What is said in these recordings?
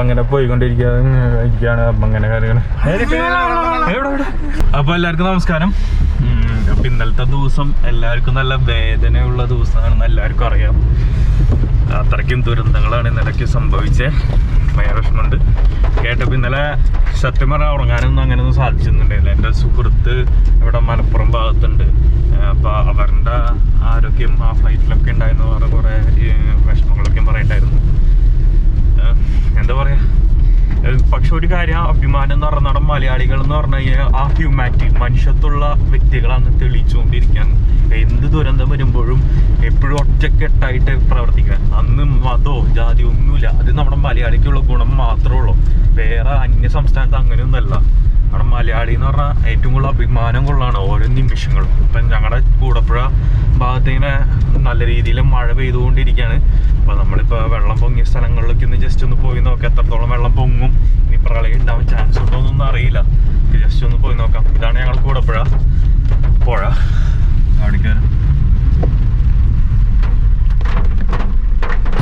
അങ്ങനെ പോയിക്കൊണ്ടിരിക്കുകയാണ് അങ്ങനെ കാര്യങ്ങൾ. അപ്പൊ എല്ലാവർക്കും നമസ്കാരം. അപ്പൊ ഇന്നലത്തെ ദിവസം എല്ലാവർക്കും നല്ല വേദനയുള്ള ദിവസമാണെന്ന് എല്ലാവർക്കും അറിയാം. അത്രയ്ക്കും ദുരന്തങ്ങളാണ് ഇന്നലേക്ക് സംഭവിച്ചത്. ഭയങ്കര വിഷമമുണ്ട് കേട്ടപ്പോൾ. ഇന്നലെ സത്യം പറഞ്ഞാൽ ഉറങ്ങാനൊന്നും അങ്ങനെയൊന്നും സാധിച്ചിരുന്നുണ്ടായില്ല. എൻ്റെ സുഹൃത്ത് ഇവിടെ മലപ്പുറം ഭാഗത്തുണ്ട്. അപ്പോൾ അവരുടെ ആരോഗ്യം ആ ഫ്ലൈറ്റിലൊക്കെ ഉണ്ടായിരുന്നു. വേറെ കുറേ വിഷമങ്ങളൊക്കെ പറയണ്ടായിരുന്നു. എന്താ പറയാ, പക്ഷെ ഒരു കാര്യം, അഭിമാനം എന്ന് പറഞ്ഞ നമ്മുടെ മലയാളികൾ എന്ന് പറഞ്ഞു കഴിഞ്ഞാൽ ആ ഹ്യൂമാനിറ്റി, മനുഷ്യത്തുള്ള വ്യക്തികളാണ് തെളിയിച്ചുകൊണ്ടിരിക്കുകയാണ്. എന്ത് ദുരന്തം വരുമ്പോഴും എപ്പോഴും ഒറ്റക്കെട്ടായിട്ട് പ്രവർത്തിക്കുക. അന്ന് മതമോ ജാതിയോ ഒന്നുമില്ല. അത് നമ്മുടെ മലയാളിക്കുള്ള ഗുണം മാത്രമേ ഉള്ളൂ. വേറെ അന്യ സംസ്ഥാനത്ത് അങ്ങനെയൊന്നുമല്ല. നമ്മുടെ മലയാളി എന്ന് പറഞ്ഞാൽ ഏറ്റവും കൂടുതൽ അഭിമാനം കൊള്ളാണ് ഓരോ നിമിഷങ്ങളും. ഇപ്പം ഞങ്ങളുടെ കൂടപ്പുഴ ഭാഗത്തിങ്ങനെ നല്ല രീതിയിൽ മഴ പെയ്തുകൊണ്ടിരിക്കുകയാണ്. അപ്പോൾ നമ്മളിപ്പോൾ വെള്ളം പൊങ്ങിയ സ്ഥലങ്ങളിലേക്ക് ഒന്ന് ജസ്റ്റ് ഒന്ന് പോയി നോക്കാം. എത്രത്തോളം വെള്ളം പൊങ്ങും, ഇനി പ്രളയം ഉണ്ടാവാൻ ചാൻസ് ഉണ്ടോ എന്നൊന്നും അറിയില്ല. ജസ്റ്റ് ഒന്ന് പോയി നോക്കാം. ഇതാണ് ഞങ്ങൾ കൂടപ്പുഴ പുഴ. അവിടേക്ക്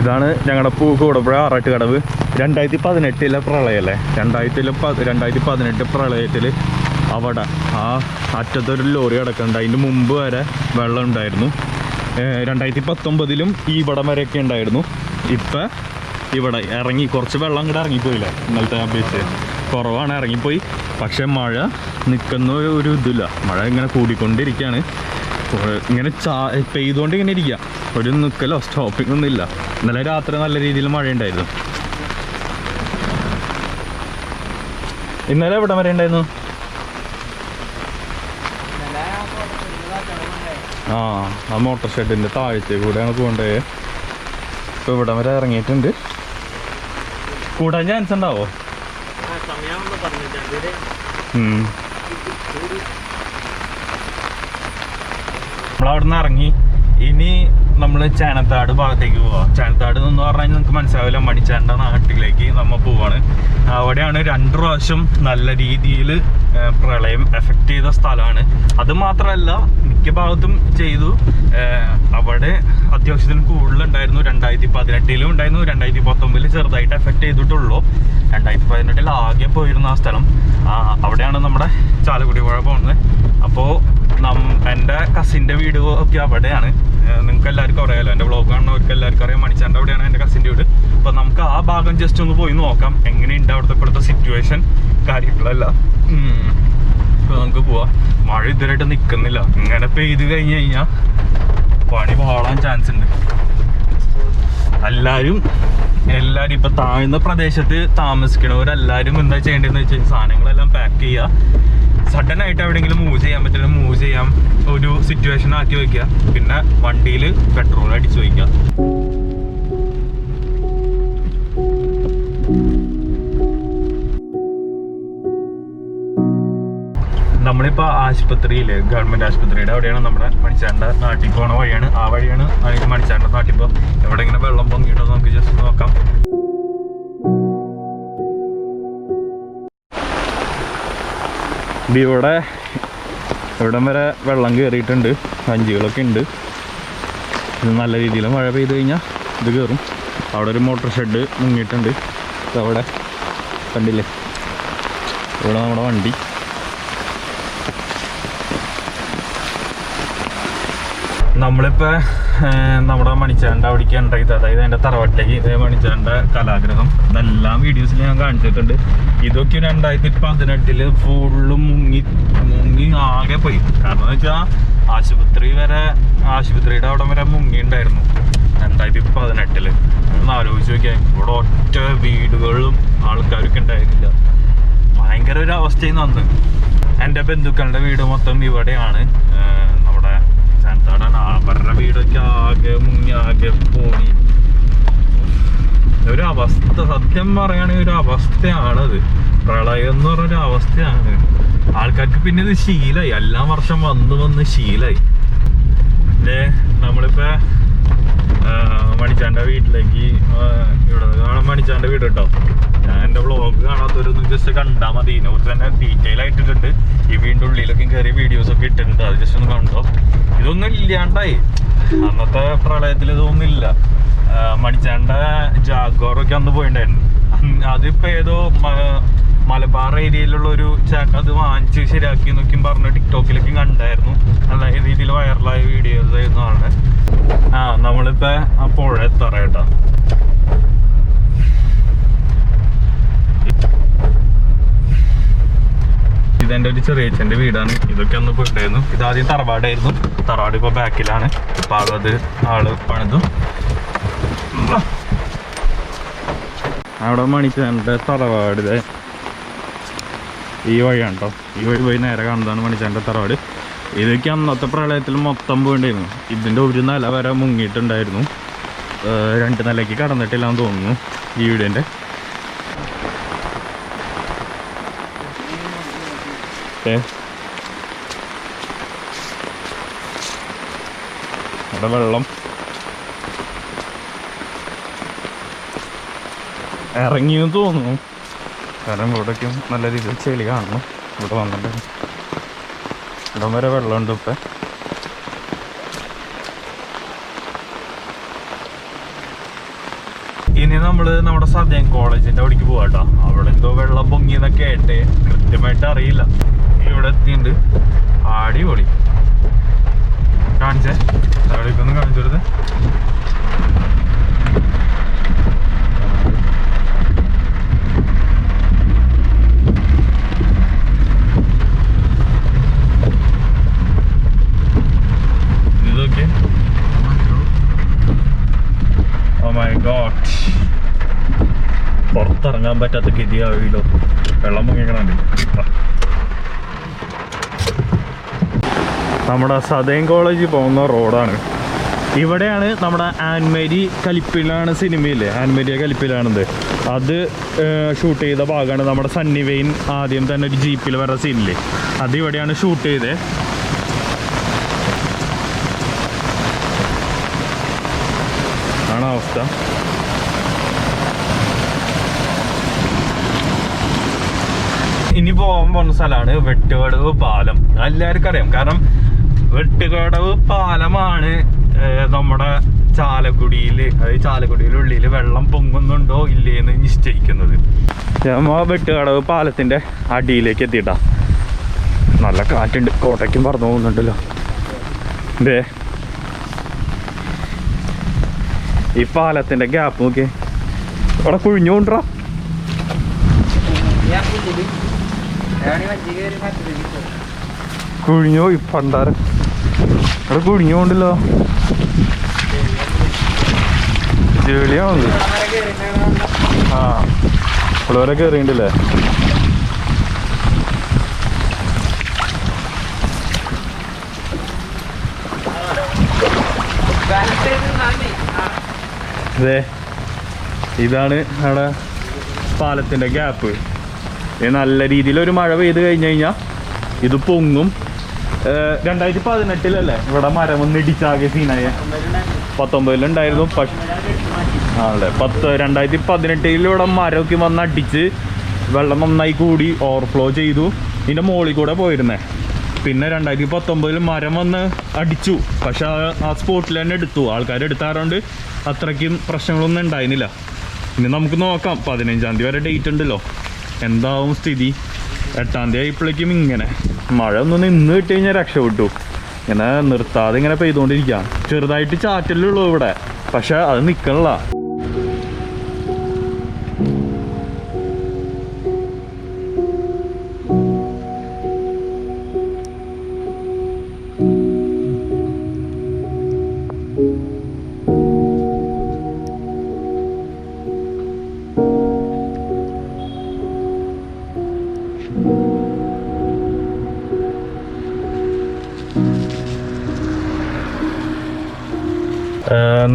ഇതാണ് ഞങ്ങളുടെ കൂടപ്പുഴ ആറാട്ടുകടവ്. 2018 പ്രളയമല്ലേ, 2018 പ്രളയത്തിൽ അവിടെ ആ അറ്റത്തൊരു ലോറി കിടക്കുന്നുണ്ട്. അതിൻ്റെ മുമ്പ് വരെ വെള്ളം ഉണ്ടായിരുന്നു. 2019 ഈ ഇവിടം വരെയൊക്കെ ഉണ്ടായിരുന്നു. ഇപ്പം ഇവിടെ ഇറങ്ങി കുറച്ച് വെള്ളം കൂടെ ഇറങ്ങിപ്പോയില്ല. ഇന്നലത്തെ അപേക്ഷിച്ച് കുറവാണ്, ഇറങ്ങിപ്പോയി. പക്ഷെ മഴ നിൽക്കുന്ന ഒരു ഇതില്ല. മഴ ഇങ്ങനെ കൂടിക്കൊണ്ടിരിക്കുകയാണ്. ഇങ്ങനെ പെയ്തുകൊണ്ട് ഇങ്ങനെ ഇരിക്കുക. ഒരു നിൽക്കലോ സ്റ്റോപ്പിംഗ് ഒന്നും ഇല്ല. ഇന്നലെ രാത്രി നല്ല രീതിയിൽ മഴയുണ്ടായിരുന്നു. ഇന്നലെ എവിടെ വരെ ഉണ്ടായിരുന്നു? ആ മോട്ടോർ ഷെഡിൻ്റെ താഴത്തെ കൂടെയാണ് പോകേണ്ടത്. ഇപ്പോൾ ഇവിടെ വരെ ഇറങ്ങിയിട്ടുണ്ട്. കൂടാൻ ചാൻസ് ഉണ്ടാവോ? നമ്മളവിടെ നിന്ന് ഇറങ്ങി ഇനി നമ്മൾ ചേനത്താട് ഭാഗത്തേക്ക് പോവാം. ചേനത്താട് എന്ന് പറഞ്ഞാൽ നിങ്ങൾക്ക് മനസ്സിലാവില്ല, മണിച്ചാൻ്റെ നാട്ടിലേക്ക് നമ്മൾ പോവാണ്. അവിടെയാണ് 2 പ്രാവശ്യം നല്ല രീതിയിൽ പ്രളയം എഫക്റ്റ് ചെയ്ത സ്ഥലമാണ്. അത് മാത്രമല്ല മിക്ക ഭാഗത്തും ചെയ്തു. അവിടെ അത്യാവശ്യത്തിന് കൂടുതലുണ്ടായിരുന്നു. 2018 ഉണ്ടായിരുന്നു. 2019 ചെറുതായിട്ട് എഫക്റ്റ് ചെയ്തിട്ടുള്ളൂ. 2018 ആകെ പോയിരുന്ന ആ സ്ഥലം. അവിടെയാണ് നമ്മുടെ ചാലക്കുടി പുഴ പോകുന്നത്. അപ്പോൾ എൻ്റെ കസിൻ്റെ വീട് ഒക്കെ അവിടെയാണ്. നിങ്ങൾക്ക് എല്ലാവർക്കും അറിയാമല്ലോ, എൻ്റെ വ്ളോഗ് കാണുന്നവർക്ക് എല്ലാവർക്കും അറിയാം. മണിച്ചാൻ്റെ അവിടെയാണ് എൻ്റെ കസിൻ്റെ വീട്. അപ്പോൾ നമുക്ക് ആ ഭാഗം ജസ്റ്റ് ഒന്ന് പോയി നോക്കാം, എങ്ങനെയുണ്ട് അവിടുത്തെ ഇപ്പോഴത്തെ സിറ്റുവേഷൻ കാര്യങ്ങളെല്ലാം. ഇപ്പോൾ നമുക്ക് പോവാം. മഴ ഇതുവരെയായിട്ട് നിൽക്കുന്നില്ല. ഇങ്ങനെ പെയ്ത് കഴിഞ്ഞ് കഴിഞ്ഞാൽ പണി പാടാൻ ചാൻസ് ഉണ്ട്. എല്ലാവരും ഇപ്പം താഴ്ന്ന പ്രദേശത്ത് താമസിക്കണവരെല്ലാവരും എന്താ ചെയ്യേണ്ടതെന്ന് വെച്ചാൽ സാധനങ്ങളെല്ലാം പാക്ക് ചെയ്യുക. സഡൻ ആയിട്ട് എവിടെയെങ്കിലും മൂവ് ചെയ്യാൻ പറ്റില്ല, മൂവ് ചെയ്യാൻ ഒരു സിറ്റുവേഷൻ ആക്കി വയ്ക്കുക. പിന്നെ വണ്ടിയിൽ പെട്രോൾ അടിച്ചു വയ്ക്കുക. നമ്മളിപ്പോൾ ആശുപത്രിയിൽ, ഗവൺമെൻറ് ആശുപത്രിയുടെ അവിടെയാണ്. നമ്മുടെ മണിച്ചാൻ്റെ നാട്ടിൽ പോണ വഴിയാണ്. ആ വഴിയാണ് മണിച്ചാൻ്റെ നാട്ടിൽ. ഇപ്പോൾ എവിടെ ഇങ്ങനെ വെള്ളം പൊങ്ങിയിട്ടോ നമുക്ക് ജസ്റ്റ് നോക്കാം. ഇവിടം വരെ വെള്ളം കയറിയിട്ടുണ്ട്. വഞ്ചികളൊക്കെ ഉണ്ട്. ഇത് നല്ല രീതിയിൽ മഴ പെയ്ത് കഴിഞ്ഞാൽ ഇത് കയറും. അവിടെ ഒരു മോട്ടോർ ഷെഡ് മുങ്ങിയിട്ടുണ്ട്. അവിടെ കണ്ടില്ലേ, ഇവിടെ നമ്മുടെ വണ്ടി. നമ്മളിപ്പോൾ നമ്മുടെ മണിച്ചാൻ്റെ അവിടേക്ക് എൻ്റർ ചെയ്ത്, അതായത് എൻ്റെ തറവാട്ടിലേക്ക്. ഇതേ മണിച്ചാൻ്റെ കലാഗ്രഹം. ഇതെല്ലാം വീഡിയോസിൽ ഞാൻ കാണിച്ചിട്ടുണ്ട്. ഇതൊക്കെ 2018 ഫുള്ളും മുങ്ങി ആകെ പോയി. കാരണം എന്ന് വെച്ചാൽ ആശുപത്രിയുടെ അവിടെ വരെ മുങ്ങിണ്ടായിരുന്നു 2018. ഒന്ന് ആലോചിച്ച് നോക്കിയാൽ ഇവിടെ ഒറ്റ വീടുകളും ആൾക്കാരൊക്കെ ഉണ്ടായിരുന്നില്ല. ഭയങ്കര ഒരു അവസ്ഥയിൽ അന്ന്. എൻ്റെ ബന്ധുക്കളുടെ വീട് മൊത്തം ഇവിടെയാണ്, നമ്മുടെ ചേനത്താടാണ്. അവരുടെ വീടൊക്കെ ആകെ മുങ്ങി ആകെ പോയി. ഒരു അവസ്ഥ, സത്യം പറയുകയാണെങ്കിൽ ഒരു അവസ്ഥയാണത്. പ്രളയം എന്ന് പറഞ്ഞൊരു അവസ്ഥയാണ്. ആൾക്കാർക്ക് പിന്നെ ഇത് ശീലമായി. എല്ലാ വർഷം വന്ന് ശീലമായി. നമ്മളിപ്പോൾ മണിച്ചാൻ്റെ വീട്ടിലേക്ക്, ഇവിടെ മണിച്ചാൻ്റെ വീട് കേട്ടോ. ഞാൻ എൻ്റെ വ്ളോഗ് കാണാത്തവരൊന്നും ജസ്റ്റ് കണ്ടാൽ മതി. ഇതിനെക്കുറിച്ച് തന്നെ ഡീറ്റെയിൽ ആയിട്ടിട്ടുണ്ട്. ഈ വീടിൻ്റെ ഉള്ളിലൊക്കെ കയറി വീഡിയോസൊക്കെ ഇട്ടിട്ടുണ്ട്. അത് ജസ്റ്റ് ഒന്ന് കണ്ടോ. ഇതൊന്നും ഇല്ലാണ്ടായി. അന്നത്തെ പ്രളയത്തിൽ ഇതൊന്നും ഇല്ല. മണിച്ചാൻ്റെ ജാഗോറൊക്കെ അന്ന് പോയിണ്ടായിരുന്നു. അതിപ്പോ ഏതോ മലബാർ ഏരിയയിലുള്ള ഒരു ചേട്ടൻ അത് വാങ്ങിച്ച് ശരിയാക്കി എന്നൊക്കെയും പറഞ്ഞ് ടിക്ടോക്കിലേക്കും കണ്ടായിരുന്നു. നല്ല രീതിയിൽ വൈറലായ വീഡിയോസ് ആയിരുന്നു ആണ്. നമ്മളിപ്പോ ആ പുഴ എത്താറ കേട്ടോ. ഇതെന്റെ ഒരു ചെറിയച്ഛന്റെ വീടാണ്. ഇതൊക്കെ ഒന്ന് പോയിട്ടായിരുന്നു. ഇതാദ്യം തറവാടായിരുന്നു. തറവാട് ഇപ്പൊ ബാക്കിലാണ്. ഇപ്പൊ ആള് പണിതു. അവിടെ മണിച്ചേന്റെ തറവാട് ഈ വഴിയാണ് കേട്ടോ. ഈ വഴി പോയി നേരെ കാണുന്നതാണ് മണിച്ചേന്റെ തറവാട്. ഇതൊക്കെ അന്നത്തെ പ്രളയത്തിൽ മൊത്തം പോയിണ്ടായിരുന്നു. ഇതിന്റെ ഒരു നില വരെ മുങ്ങിയിട്ടുണ്ടായിരുന്നു. 2 നിലയ്ക്ക് കടന്നിട്ടില്ലാന്ന് തോന്നുന്നു ഈ വീടിന്റെ. അവിടെ വെള്ളം ഇറങ്ങിയെന്ന് തോന്നുന്നു. കാരണം ഇവിടേക്കും നല്ല രീതിയിൽ ചെളി കാണണം. ഇവിടെ വന്നിട്ട് ഇവിടം വരെ വെള്ളമുണ്ട്. ഇപ്പം ഇനി നമ്മള് നമ്മുടെ സദ്യം കോളേജിന്റെ അവിടേക്ക് പോവാട്ടോ. അവിടെ എന്തോ വെള്ളം പൊങ്ങിയെന്നൊക്കെ ആയിട്ട് കൃത്യമായിട്ട് അറിയില്ല. ഇവിടെ എത്തിയിട്ടുണ്ട്. അടിപൊളി. കാണിച്ചേ, അവിടേക്കൊന്ന് കാണിച്ചു കൊടുത്ത്. ഇതൊക്കെ ഓ മൈ ഗോഡ്, പുറത്തിറങ്ങാൻ പറ്റാത്ത ഗതിയാവില്ലോ. വെള്ളം പൊങ്ങിക്കണേ. നമ്മുടെ സദേൺ കോളേജിൽ പോകുന്ന റോഡാണ്. ഇവിടെയാണ് നമ്മുടെ ആൻമേരി കലിപ്പിലാണ് സിനിമയില്ലേ, ആൻമേരിയ കലിപ്പിലാണത്. അത് ഷൂട്ട് ചെയ്ത ഭാഗമാണ്. നമ്മുടെ സണ്ണി വെയിൻ ആദ്യം തന്നെ ഒരു ജീപ്പിൽ വരുന്ന സീനില്ലേ, അത് ഇവിടെയാണ് ഷൂട്ട് ചെയ്തത്. ആണ് അവസ്ഥ. ഇനി പോകാൻ പോകുന്ന സ്ഥലമാണ് വെട്ടുകടവ് പാലം. എല്ലാവർക്കും അറിയാം. കാരണം വെട്ടുകടവ് പാലമാണ് നമ്മുടെ ചാലക്കുടിയിൽ, അതായത് ചാലക്കുടിയിലുള്ളിൽ വെള്ളം പൊങ്ങുന്നുണ്ടോ ഇല്ലേന്ന് നിശ്ചയിക്കുന്നത്. ഞാൻ വെട്ടുകടവ് പാലത്തിന്റെ അടിയിലേക്ക് എത്തിയിട്ടാ. നല്ല കാറ്റുണ്ട്, കോട്ടയ്ക്കും പറന്നു പോകുന്നുണ്ടല്ലോ. ഇതേ ഈ പാലത്തിന്റെ ഗ്യാപ്പ് നോക്കി, അവിടെ കുഴിഞ്ഞോണ്ടാ. കുഴിഞ്ഞോ ഈ പണ്ടാരം, അവിടെ കുഴിഞ്ഞോണ്ടല്ലോ. ചെളിയാവുന്നത്. ഇവിടെ വരെ കയറിയിട്ടില്ലേ. അതെ, ഇതാണ് അവിടെ പാലത്തിന്റെ ഗ്യാപ്പ്. നല്ല രീതിയിൽ മഴ പെയ്ത് കഴിഞ്ഞ് കഴിഞ്ഞാൽ ഇത് പൊങ്ങും. 2018 ഇവിടെ മരം ഒന്ന് ഇടിച്ചാകെ സീനായ. 19 ഉണ്ടായിരുന്നു. ആണല്ലേ, 2018 ഇവിടെ മരമൊക്കെ വന്ന് അടിച്ച് വെള്ളം നന്നായി കൂടി ഓവർഫ്ലോ ചെയ്തു. ഇതിൻ്റെ മുകളിൽ കൂടെ പോയിരുന്നേ. പിന്നെ 2019 മരം വന്ന് അടിച്ചു. പക്ഷെ ആ സ്പോട്ടിൽ തന്നെ എടുത്തു. ആൾക്കാർ എടുത്താറുണ്ട് അത്രയ്ക്കും പ്രശ്നങ്ങളൊന്നും ഉണ്ടായിരുന്നില്ല. ഇനി നമുക്ക് നോക്കാം. 15-ാം തീയതി വരെ ഡേറ്റ് ഉണ്ടല്ലോ, എന്താവും സ്ഥിതി. 8-ാം തീയതി ആയപ്പോഴേക്കും ഇങ്ങനെ മഴ ഒന്ന് നിന്ന് കിട്ടി കഴിഞ്ഞാൽ രക്ഷപ്പെട്ടു. ഇങ്ങനെ നിർത്താതെ ഇങ്ങനെ പെയ്തുകൊണ്ടിരിക്കാം. ചെറുതായിട്ട് ചാറ്റലുള്ളൂ ഇവിടെ, പക്ഷെ അത് നിൽക്കണില്ല.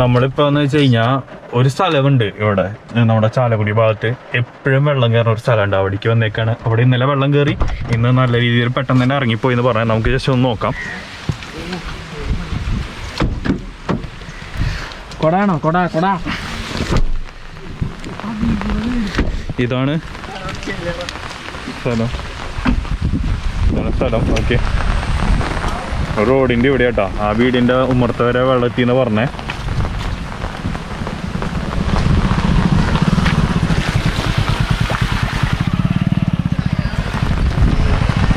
നമ്മളിപ്പോൾ എന്ന് വെച്ച് കഴിഞ്ഞാൽ ഒരു സ്ഥലമുണ്ട് ഇവിടെ നമ്മുടെ ചാലക്കുടി ഭാഗത്ത്. എപ്പോഴും വെള്ളം കയറുന്ന ഒരു സ്ഥലമുണ്ട്. അവിടേക്ക് വന്നേക്കാണ്. അവിടെ ഇന്നലെ വെള്ളം കയറി, ഇന്ന് നല്ല രീതിയിൽ പെട്ടെന്ന് തന്നെ ഇറങ്ങിപ്പോയി എന്ന് പറയാം. നമുക്ക് ജസ്റ്റ് ഒന്ന് നോക്കാം. കൊടാണോ? കൊടാ. ഇതാണ് സ്ഥലം. ഓക്കെ, റോഡിൻ്റെ ഇവിടെ കേട്ടോ. ആ വീടിൻ്റെ ഉമ്മർത്ത് വരെ വെള്ളത്തിന്ന് പറഞ്ഞേ.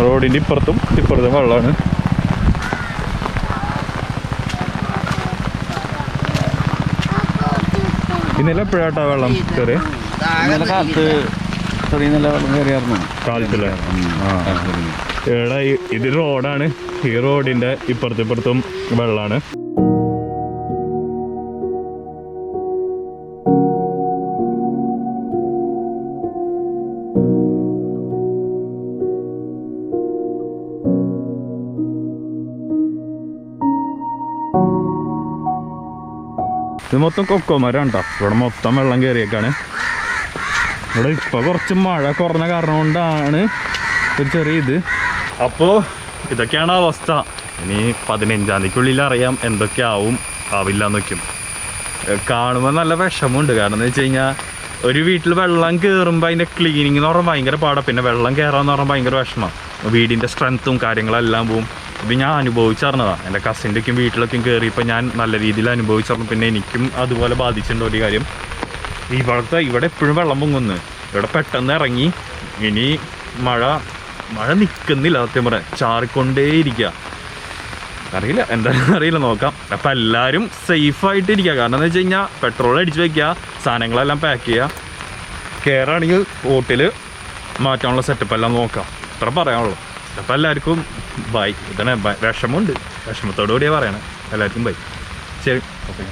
റോഡിൻ്റെ ഇപ്പുറത്തും വെള്ളമാണ്. ഇന്നലെ എപ്പോഴാട്ടാ വെള്ളം കയറി? കാലത്ത് നല്ല വെള്ളം കയറിയായിരുന്നു. കാലത്തില്ലേ? ഇവിടെ ഇത് റോഡാണ്. ഈ റോഡിൻ്റെ ഇപ്പുറത്തും വെള്ളമാണ്. ഇത് മൊത്തം കൊക്കോമരം കേട്ടോ. ഇവിടെ മൊത്തം വെള്ളം കയറിയേക്കാണ്. ഇവിടെ ഇപ്പോൾ കുറച്ച് മഴ കുറഞ്ഞ കാരണം കൊണ്ടാണ് ഒരു ചെറിയ ഇത്. അപ്പോൾ ഇതൊക്കെയാണ് അവസ്ഥ. ഇനി 15-ാം തീയതിക്കുള്ളിൽ അറിയാം എന്തൊക്കെ ആവില്ല എന്ന് വയ്ക്കും. കാണുമ്പോൾ നല്ല വിഷമമുണ്ട്. കാരണം എന്ന് വെച്ച് കഴിഞ്ഞാൽ ഒരു വീട്ടിൽ വെള്ളം കയറുമ്പോൾ അതിൻ്റെ ക്ലീനിങ് എന്ന് പറഞ്ഞാൽ ഭയങ്കര പാടാണ്. പിന്നെ വെള്ളം കയറാമെന്ന് പറഞ്ഞാൽ ഭയങ്കര വിഷമമാണ്. വീടിൻ്റെ സ്ട്രെങ്ത്തും കാര്യങ്ങളെല്ലാം പോവും. ഇത് ഞാൻ അനുഭവിച്ചറിഞ്ഞതാണ്. എൻ്റെ കസിൻ്റെയൊക്കെ വീട്ടിലൊക്കെ കയറിയപ്പോൾ ഞാൻ നല്ല രീതിയിൽ അനുഭവിച്ചറിഞ്ഞു. പിന്നെ എനിക്കും അതുപോലെ ബാധിച്ചിട്ടുണ്ട് ഒരു കാര്യം. ഇവിടെ എപ്പോഴും വെള്ളം പൊങ്ങുന്നു. ഇവിടെ പെട്ടെന്ന് ഇറങ്ങി. ഇനി മഴ നിൽക്കുന്നില്ല. സത്യം പറയാം, ചാറിക്കൊണ്ടേയിരിക്കുക. അറിയില്ല എന്തായാലും അറിയില്ല, നോക്കാം. അപ്പം എല്ലാവരും സേഫായിട്ടിരിക്കുക. കാരണം എന്ന് വെച്ച് കഴിഞ്ഞാൽ പെട്രോൾ അടിച്ച് വയ്ക്കുക, സാധനങ്ങളെല്ലാം പാക്ക് ചെയ്യുക. കയറാണെങ്കിൽ ബോട്ടിൽ മാറ്റാനുള്ള സെറ്റപ്പ് എല്ലാം നോക്കാം. ഇത്ര പറയാനുള്ളൂ. അപ്പം എല്ലാവർക്കും ബൈ. ഇതാണ് വിഷമമുണ്ട്. വിഷമത്തോടു കൂടിയാണ് പറയണേ. എല്ലാവർക്കും ബൈ. ശരി, ഓക്കെ.